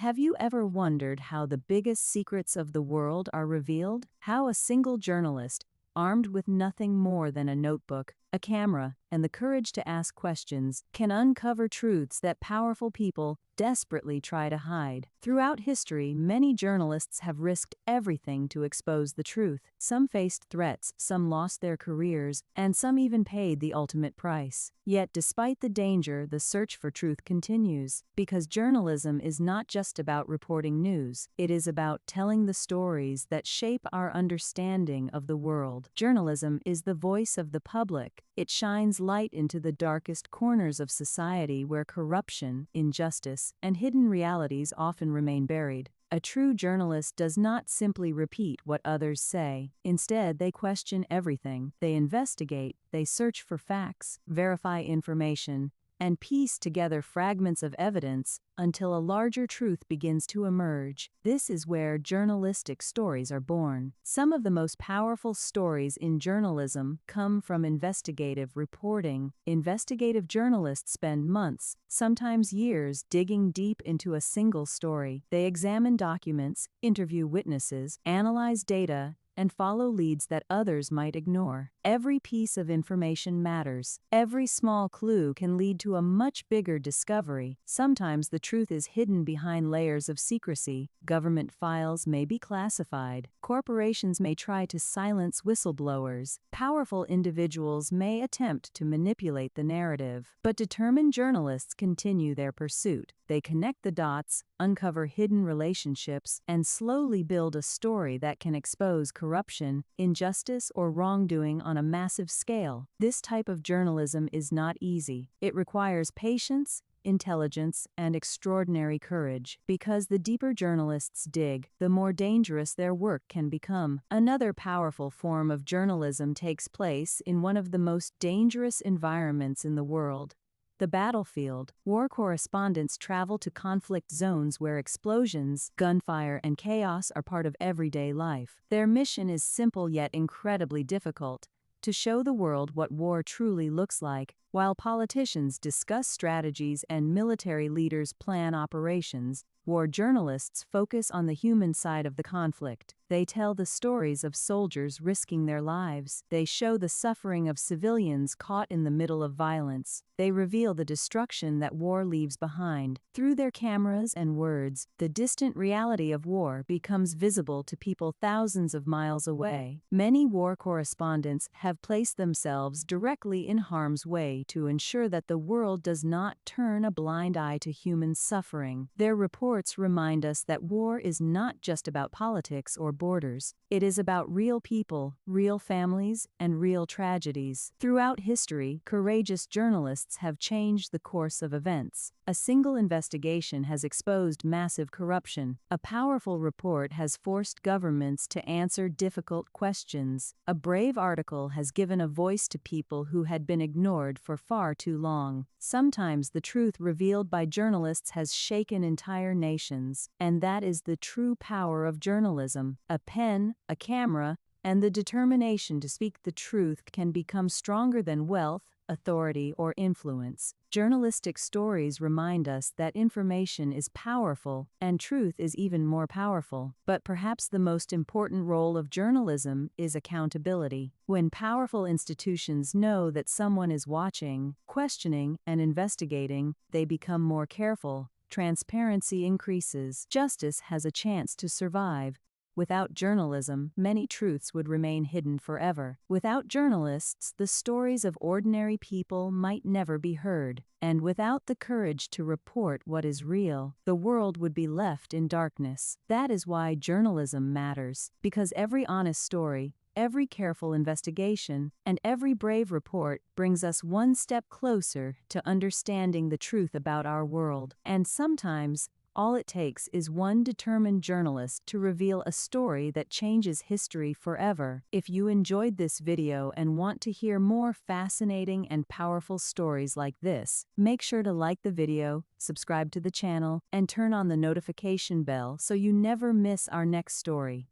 Have you ever wondered how the biggest secrets of the world are revealed? How a single journalist, armed with nothing more than a notebook, a camera, and the courage to ask questions, can uncover truths that powerful people desperately try to hide. Throughout history, many journalists have risked everything to expose the truth. Some faced threats, some lost their careers, and some even paid the ultimate price. Yet, despite the danger, the search for truth continues. Because journalism is not just about reporting news, it is about telling the stories that shape our understanding of the world. Journalism is the voice of the public. It shines light into the darkest corners of society where corruption, injustice, and hidden realities often remain buried. A true journalist does not simply repeat what others say. Instead, they question everything. They investigate, they search for facts, verify information, and piece together fragments of evidence until a larger truth begins to emerge. This is where journalistic stories are born. Some of the most powerful stories in journalism come from investigative reporting. Investigative journalists spend months, sometimes years, digging deep into a single story. They examine documents, interview witnesses, analyze data, and follow leads that others might ignore. Every piece of information matters. Every small clue can lead to a much bigger discovery. Sometimes the truth is hidden behind layers of secrecy. Government files may be classified. Corporations may try to silence whistleblowers. Powerful individuals may attempt to manipulate the narrative. But determined journalists continue their pursuit. They connect the dots, uncover hidden relationships, and slowly build a story that can expose corruption, injustice, or wrongdoing on a massive scale. This type of journalism is not easy. It requires patience, intelligence, and extraordinary courage. Because the deeper journalists dig, the more dangerous their work can become. Another powerful form of journalism takes place in one of the most dangerous environments in the world: the battlefield. War correspondents travel to conflict zones where explosions, gunfire, and chaos are part of everyday life. Their mission is simple yet incredibly difficult: to show the world what war truly looks like. While politicians discuss strategies and military leaders plan operations, war journalists focus on the human side of the conflict. They tell the stories of soldiers risking their lives. They show the suffering of civilians caught in the middle of violence. They reveal the destruction that war leaves behind. Through their cameras and words, the distant reality of war becomes visible to people thousands of miles away. Many war correspondents have placed themselves directly in harm's way to ensure that the world does not turn a blind eye to human suffering. Their reports remind us that war is not just about politics or borders. It is about real people, real families, and real tragedies. Throughout history, courageous journalists have changed the course of events. A single investigation has exposed massive corruption. A powerful report has forced governments to answer difficult questions. A brave article has given a voice to people who had been ignored for far too long. Sometimes the truth revealed by journalists has shaken entire nations. And that is the true power of journalism. A pen, a camera, and the determination to speak the truth can become stronger than wealth, authority, or influence. Journalistic stories remind us that information is powerful and truth is even more powerful. But perhaps the most important role of journalism is accountability. When powerful institutions know that someone is watching, questioning, and investigating, they become more careful. Transparency increases. Justice has a chance to survive. Without journalism, many truths would remain hidden forever. Without journalists, the stories of ordinary people might never be heard. And without the courage to report what is real, the world would be left in darkness. That is why journalism matters, because every honest story, every careful investigation, and every brave report brings us one step closer to understanding the truth about our world. And sometimes, all it takes is one determined journalist to reveal a story that changes history forever. If you enjoyed this video and want to hear more fascinating and powerful stories like this, make sure to like the video, subscribe to the channel, and turn on the notification bell so you never miss our next story.